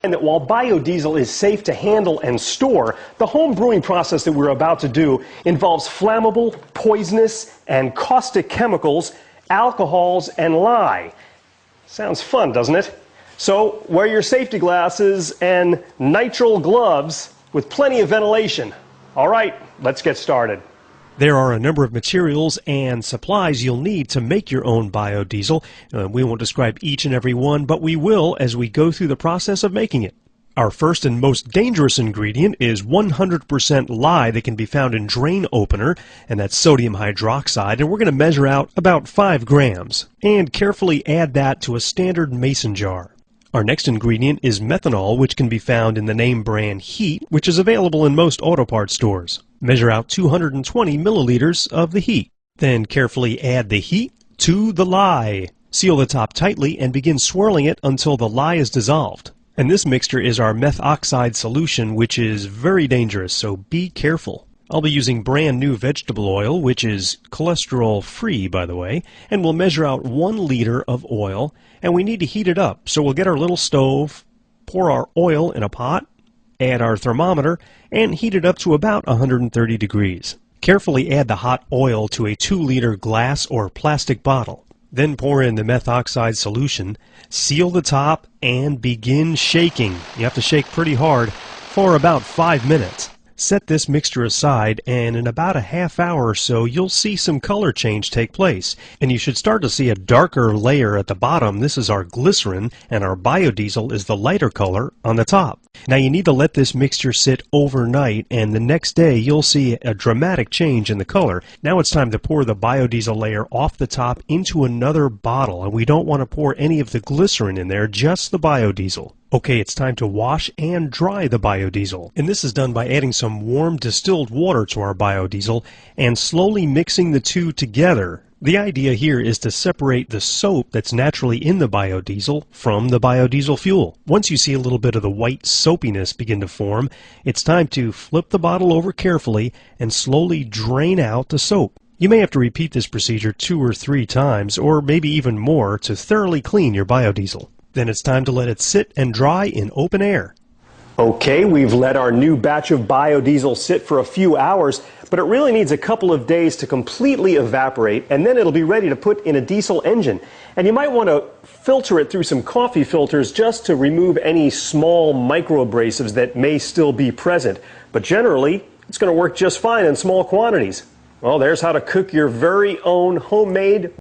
And that while biodiesel is safe to handle and store, the home brewing process that we're about to do involves flammable, poisonous, and caustic chemicals, alcohols, and lye. Sounds fun, doesn't it? So wear your safety glasses and nitrile gloves with plenty of ventilation. All right, let's get started. There are a number of materials and supplies you'll need to make your own biodiesel. We won't describe each and every one, but we will as we go through the process of making it. Our first and most dangerous ingredient is 100% lye that can be found in drain opener, and that's sodium hydroxide, and we're going to measure out about 5 grams, and carefully add that to a standard mason jar. Our next ingredient is methanol, which can be found in the name brand Heat, which is available in most auto parts stores. Measure out 220 milliliters of the heat. Then carefully add the heat to the lye. Seal the top tightly and begin swirling it until the lye is dissolved. And this mixture is our methoxide solution, which is very dangerous, so be careful. I'll be using brand new vegetable oil, which is cholesterol free, by the way, and we'll measure out 1 liter of oil, and we need to heat it up. So we'll get our little stove, pour our oil in a pot, add our thermometer, and heat it up to about 130 degrees. Carefully add the hot oil to a 2-liter glass or plastic bottle. Then pour in the methoxide solution, seal the top, and begin shaking. You have to shake pretty hard for about 5 minutes. Set this mixture aside, and in about a half hour or so, you'll see some color change take place. And you should start to see a darker layer at the bottom. This is our glycerin, and our biodiesel is the lighter color on the top. Now you need to let this mixture sit overnight, and the next day you'll see a dramatic change in the color. Now it's time to pour the biodiesel layer off the top into another bottle, and we don't want to pour any of the glycerin in there, just the biodiesel. Okay, it's time to wash and dry the biodiesel. And this is done by adding some warm distilled water to our biodiesel and slowly mixing the two together. The idea here is to separate the soap that's naturally in the biodiesel from the biodiesel fuel. Once you see a little bit of the white soapiness begin to form, it's time to flip the bottle over carefully and slowly drain out the soap. You may have to repeat this procedure 2 or 3 times, or maybe even more, to thoroughly clean your biodiesel. Then it's time to let it sit and dry in open air. Okay, we've let our new batch of biodiesel sit for a few hours, but it really needs a couple of days to completely evaporate, and then it'll be ready to put in a diesel engine. And you might want to filter it through some coffee filters just to remove any small microabrasives that may still be present. But generally, it's going to work just fine in small quantities. Well, there's how to cook your very own homemade